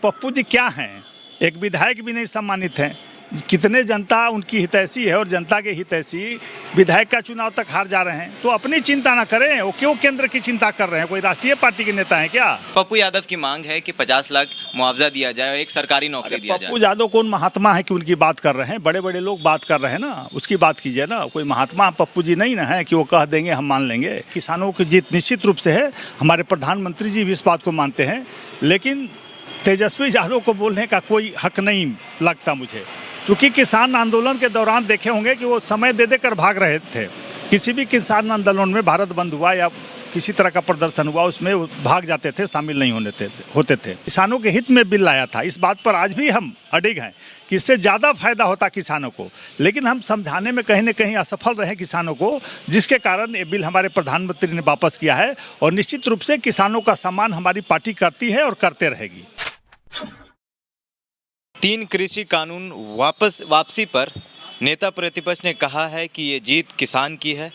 पप्पू जी क्या हैं? एक विधायक भी नहीं सम्मानित हैं। कितने जनता उनकी हितैषी है और जनता के हितैषी विधायक का चुनाव तक हार जा रहे हैं। तो अपनी चिंता ना करें, वो क्यों केंद्र की चिंता कर रहे हैं? कोई राष्ट्रीय पार्टी के नेता हैं क्या? पप्पू यादव की मांग है कि 50 लाख मुआवजा दिया जाए और एक सरकारी नौकरी दिया जाए। पप्पू यादव कौन महात्मा है कि उनकी बात कर रहे हैं? बड़े बड़े लोग बात कर रहे हैं ना, उसकी बात कीजिए ना। कोई महात्मा पप्पू जी नहीं ना है कि वो कह देंगे हम मान लेंगे। किसानों की जीत निश्चित रूप से है। हमारे प्रधानमंत्री जी भी इस बात को मानते हैं, लेकिन तेजस्वी यादव को बोलने का कोई हक नहीं लगता मुझे, क्योंकि किसान आंदोलन के दौरान देखे होंगे कि वो समय दे देकर भाग रहे थे। किसी भी किसान आंदोलन में भारत बंद हुआ या किसी तरह का प्रदर्शन हुआ, उसमें भाग जाते थे, शामिल नहीं होते थे। किसानों के हित में बिल लाया था। इस बात पर आज भी हम अडिग हैं कि इससे ज़्यादा फायदा होता किसानों को, लेकिन हम समझाने में कहीं न कहीं असफल रहे किसानों को, जिसके कारण ये बिल हमारे प्रधानमंत्री ने वापस किया है। और निश्चित रूप से किसानों का सम्मान हमारी पार्टी करती है और करते रहेगी। 3 कृषि कानून वापसी पर नेता प्रतिपक्ष ने कहा है कि ये जीत किसान की है,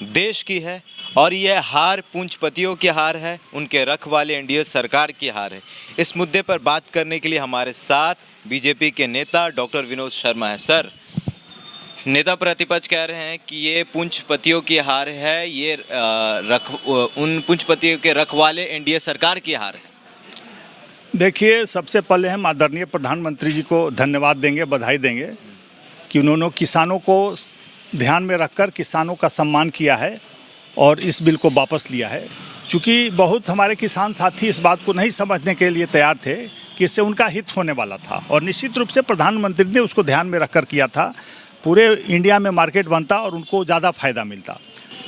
देश की है, और यह हार पूंजीपतियों की हार है, उनके रखवाले एनडीए सरकार की हार है। इस मुद्दे पर बात करने के लिए हमारे साथ बीजेपी के नेता डॉक्टर विनोद शर्मा है। सर, नेता प्रतिपक्ष कह रहे हैं कि ये पूंजीपतियों की हार है, ये उन पूंजीपतियों के रखवाले एनडीए सरकार की हार है। देखिए, सबसे पहले हम आदरणीय प्रधानमंत्री जी को धन्यवाद देंगे, बधाई देंगे कि उन्होंने किसानों को ध्यान में रखकर किसानों का सम्मान किया है और इस बिल को वापस लिया है। क्योंकि बहुत हमारे किसान साथी इस बात को नहीं समझने के लिए तैयार थे कि इससे उनका हित होने वाला था, और निश्चित रूप से प्रधानमंत्री ने उसको ध्यान में रखकर किया था। पूरे इंडिया में मार्केट बनता और उनको ज़्यादा फायदा मिलता,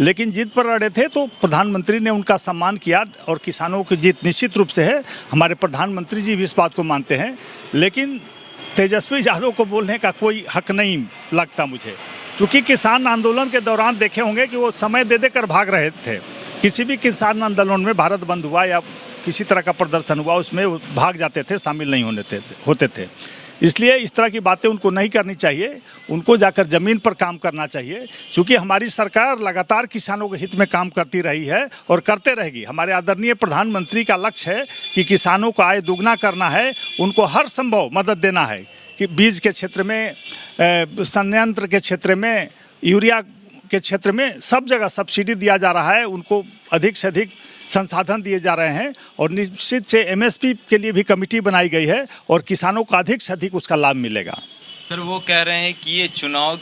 लेकिन जीत पर अड़े थे तो प्रधानमंत्री ने उनका सम्मान किया, और किसानों की जीत निश्चित रूप से है। हमारे प्रधानमंत्री जी भी इस बात को मानते हैं, लेकिन तेजस्वी यादव को बोलने का कोई हक नहीं लगता मुझे, क्योंकि किसान आंदोलन के दौरान देखे होंगे कि वो समय दे देकर भाग रहे थे। किसी भी किसान आंदोलन में भारत बंद हुआ या किसी तरह का प्रदर्शन हुआ, उसमें भाग जाते थे, शामिल नहीं होते थे। इसलिए इस तरह की बातें उनको नहीं करनी चाहिए। उनको जाकर ज़मीन पर काम करना चाहिए, क्योंकि हमारी सरकार लगातार किसानों के हित में काम करती रही है और करते रहेगी। हमारे आदरणीय प्रधानमंत्री का लक्ष्य है कि किसानों का आय दुगना करना है, उनको हर संभव मदद देना है कि बीज के क्षेत्र में, संयंत्र के क्षेत्र में, यूरिया के क्षेत्र में, सब जगह सब्सिडी दिया जा रहा है। उनको अधिक से अधिक संसाधन दिए जा रहे हैं, और निश्चित से एमएसपी के लिए भी कमेटी बनाई गई है, और किसानों को अधिक से अधिक उसका लाभ मिलेगा। सर, वो कह रहे हैं कि ये चुनाव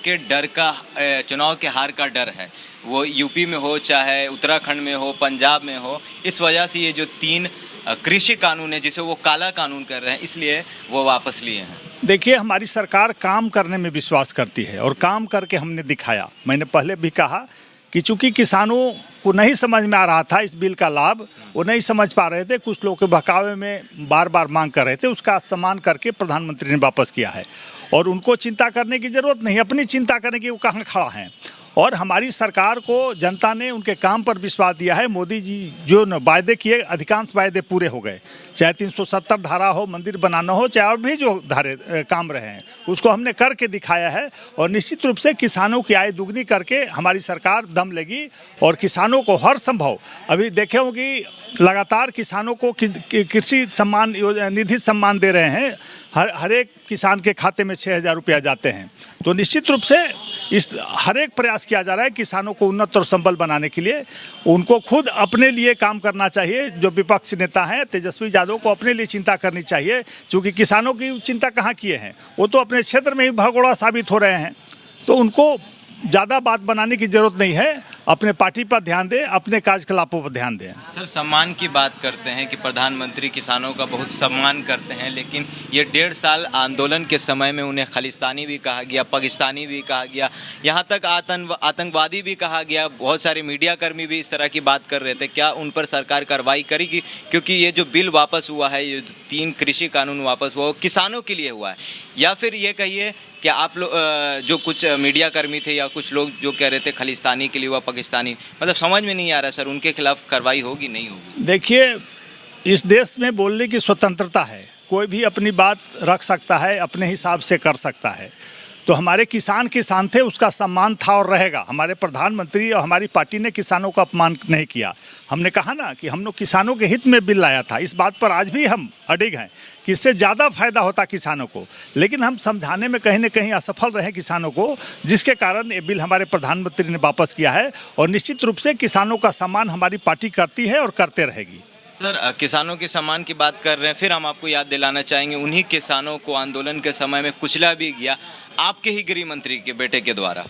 के हार का डर है, वो यूपी में हो, चाहे उत्तराखंड में हो, पंजाब में हो, इस वजह से ये जो 3 कृषि कानून है जिसे वो काला कानून कर रहे हैं, इसलिए वो वापस लिए हैं। देखिए, हमारी सरकार काम करने में विश्वास करती है और काम करके हमने दिखाया। मैंने पहले भी कहा कि चूंकि किसानों को नहीं समझ में आ रहा था इस बिल का लाभ, वो नहीं समझ पा रहे थे, कुछ लोग के बहकावे में बार बार मांग कर रहे थे, उसका सम्मान करके प्रधानमंत्री ने वापस किया है। और उनको चिंता करने की ज़रूरत नहीं, अपनी चिंता करने की वो कहाँ खड़ा हैं। और हमारी सरकार को जनता ने उनके काम पर विश्वास दिया है। मोदी जी जो वायदे किए, अधिकांश वायदे पूरे हो गए। चाहे 370 धारा हो, मंदिर बनाना हो, चाहे और भी जो काम रहे हैं, उसको हमने करके दिखाया है। और निश्चित रूप से किसानों की आय दुगनी करके हमारी सरकार दम लेगी, और किसानों को हर संभव, अभी देखे होंगे लगातार किसानों को कृषि सम्मान निधि सम्मान दे रहे हैं। हर एक किसान के खाते में 6,000 रुपया जाते हैं। तो निश्चित रूप से इस हर एक प्रयास किया जा रहा है किसानों को उन्नत और संबल बनाने के लिए। उनको खुद अपने लिए काम करना चाहिए। जो विपक्ष नेता हैं तेजस्वी यादव को अपने लिए चिंता करनी चाहिए, क्योंकि किसानों की चिंता कहाँ किए हैं, वो तो अपने क्षेत्र में ही भगोड़ा साबित हो रहे हैं। तो उनको ज़्यादा बात बनाने की ज़रूरत नहीं है। अपने पार्टी पर ध्यान दें, अपने कार्यकलापों पर ध्यान दें। सर, सम्मान की बात करते हैं कि प्रधानमंत्री किसानों का बहुत सम्मान करते हैं, लेकिन ये 1.5 साल आंदोलन के समय में उन्हें खालिस्तानी भी कहा गया, पाकिस्तानी भी कहा गया, यहाँ तक आतंकवादी भी कहा गया। बहुत सारे मीडिया कर्मी भी इस तरह की बात कर रहे थे। क्या उन पर सरकार कार्रवाई करेगी? क्योंकि ये जो बिल वापस हुआ है, ये 3 कृषि कानून वापस हुआ, वो किसानों के लिए हुआ है। या फिर ये कहिए कि आप लोग जो कुछ मीडिया कर्मी थे या कुछ लोग जो कह रहे थे खालिस्तानी के लिए हुआ, पाकिस्तानी, मतलब समझ में नहीं आ रहा सर, उनके खिलाफ कार्रवाई होगी नहीं होगी? देखिए, इस देश में बोलने की स्वतंत्रता है। कोई भी अपनी बात रख सकता है, अपने हिसाब से कर सकता है। तो हमारे किसान थे, उसका सम्मान था और रहेगा। हमारे प्रधानमंत्री और हमारी पार्टी ने किसानों का अपमान नहीं किया। हमने कहा ना कि हम लोग किसानों के हित में बिल लाया था, इस बात पर आज भी हम अडिग हैं कि इससे ज़्यादा फायदा होता किसानों को, लेकिन हम समझाने में कहीं न कहीं असफल रहे किसानों को, जिसके कारण ये बिल हमारे प्रधानमंत्री ने वापस किया है। और निश्चित रूप से किसानों का सम्मान हमारी पार्टी करती है और करते रहेगी। सर, किसानों के सम्मान की बात कर रहे हैं, फिर हम आपको याद दिलाना चाहेंगे उन्हीं किसानों को आंदोलन के समय में कुचला भी गया आपके ही गृह मंत्री के बेटे के द्वारा।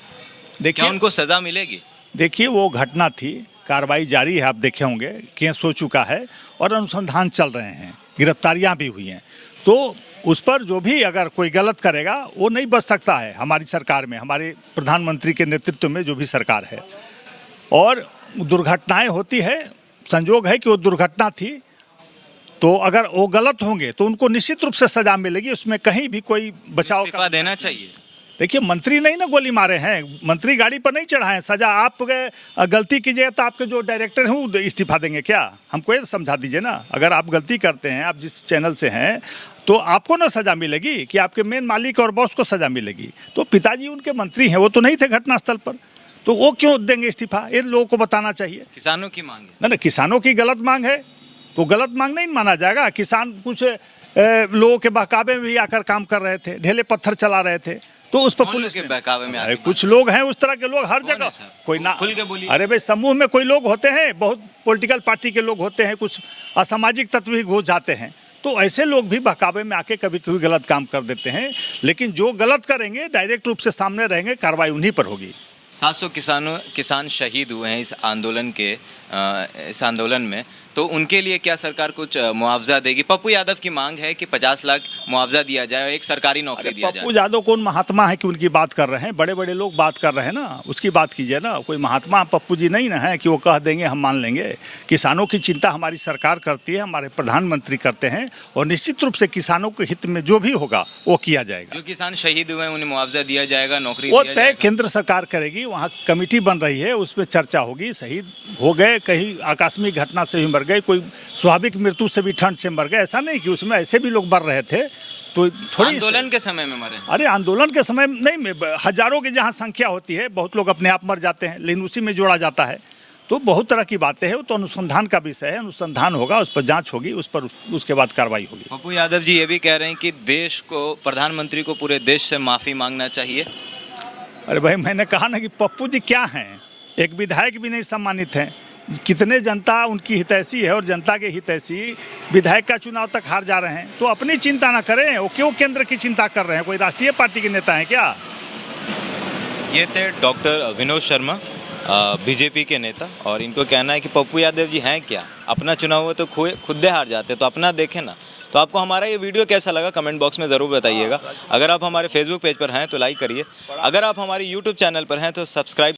क्या उनको सजा मिलेगी? देखिए, वो घटना थी, कार्रवाई जारी है, आप देखे होंगे, केस हो चुका है और अनुसंधान चल रहे हैं, गिरफ्तारियां भी हुई हैं। तो उस पर जो भी अगर कोई गलत करेगा वो नहीं बच सकता है हमारी सरकार में, हमारे प्रधानमंत्री के नेतृत्व में जो भी सरकार है। और दुर्घटनाएं होती है, संजोग है कि वो दुर्घटना थी, तो अगर वो गलत होंगे तो उनको निश्चित रूप से सजा मिलेगी, उसमें कहीं भी कोई बचाव इस्तीफा देना चाहिए। देखिए, मंत्री नहीं ना गोली मारे हैं, मंत्री गाड़ी पर नहीं चढ़ाए हैं। सजा आप गलती कीजिएगा तो आपके जो डायरेक्टर हैं वो इस्तीफा देंगे क्या? हमको ये समझा दीजिए ना। अगर आप गलती करते हैं, आप जिस चैनल से हैं, तो आपको ना सजा मिलेगी कि आपके मेन मालिक और बॉस को सजा मिलेगी? तो पिताजी उनके मंत्री हैं, वो तो नहीं थे घटनास्थल पर, तो वो क्यों देंगे इस्तीफा? ये लोगों को बताना चाहिए। किसानों की मांग है ना, किसानों की गलत मांग है तो गलत मांग नहीं माना जाएगा। किसान कुछ लोगों के बहकावे में भी आकर काम कर रहे थे, ढेले पत्थर चला रहे थे, तो उस पर पुलिस के बहकावे में अरे कुछ लोग हैं उस तरह के लोग हर जगह। कोई ना खुल के बोलिए। अरे भाई, समूह में कोई लोग होते हैं, बहुत पॉलिटिकल पार्टी के लोग होते हैं, कुछ असामाजिक तत्व भी घुस जाते हैं, तो ऐसे लोग भी बहकावे में आके कभी कभी गलत काम कर देते हैं। लेकिन जो गलत करेंगे डायरेक्ट रूप से सामने रहेंगे, कार्रवाई उन्हीं पर होगी। 700 किसान शहीद हुए हैं इस आंदोलन में, तो उनके लिए क्या सरकार कुछ मुआवजा देगी? पप्पू यादव की मांग है कि 50 लाख मुआवजा दिया जाए और एक सरकारी नौकरी दिया जाए। पप्पू यादव कौन महात्मा है कि उनकी बात कर रहे हैं? बड़े बड़े लोग बात कर रहे हैं ना, उसकी बात कीजिए ना। कोई महात्मा पप्पू जी नहीं ना है कि वो कह देंगे हम मान लेंगे। किसानों की चिंता हमारी सरकार करती है, हमारे प्रधानमंत्री करते हैं, और निश्चित रूप से किसानों के हित में जो भी होगा वो किया जाएगा। जो किसान शहीद हुए हैं उन्हें मुआवजा दिया जाएगा, नौकरी वो दिया तय जाएगा। केंद्र सरकार करेगी, वहाँ कमेटी बन रही है, उसमें चर्चा होगी। शहीद हो गए, कहीं आकस्मिक घटना से भी मर गए, कोई स्वाभाविक मृत्यु से भी ठंड से मर गए, ऐसा नहीं कि उसमें ऐसे भी लोग मर रहे थे, तो थोड़ी आंदोलन के समय में मरे। अरे आंदोलन के समय नहीं, हजारों की जहाँ संख्या होती है, बहुत लोग अपने आप मर जाते हैं, लेकिन उसी में जोड़ा जाता है। तो बहुत तरह की बातें हैं, वो तो अनुसंधान का विषय है, अनुसंधान होगा, उस पर जांच होगी, उस पर उसके बाद कार्रवाई होगी। पप्पू यादव जी ये भी कह रहे हैं कि देश को, प्रधानमंत्री को पूरे देश से माफ़ी मांगना चाहिए। अरे भाई, मैंने कहा ना कि पप्पू जी क्या हैं, एक विधायक भी नहीं सम्मानित हैं। कितने जनता उनकी हितैषी है और जनता के हितैषी विधायक का चुनाव तक हार जा रहे हैं, तो अपनी चिंता ना करें, वो क्यों केंद्र की चिंता कर रहे हैं? कोई राष्ट्रीय पार्टी के नेता हैं क्या? ये थे डॉक्टर विनोद शर्मा, बीजेपी के नेता, और इनको कहना है कि पप्पू यादव जी हैं क्या, अपना चुनाव हो तो खुद हार जाते, तो अपना देखें ना। तो आपको हमारा ये वीडियो कैसा लगा कमेंट बॉक्स में ज़रूर बताइएगा। अगर आप हमारे फेसबुक पेज पर हैं तो लाइक करिए, अगर आप हमारे यूट्यूब चैनल पर हैं तो सब्सक्राइब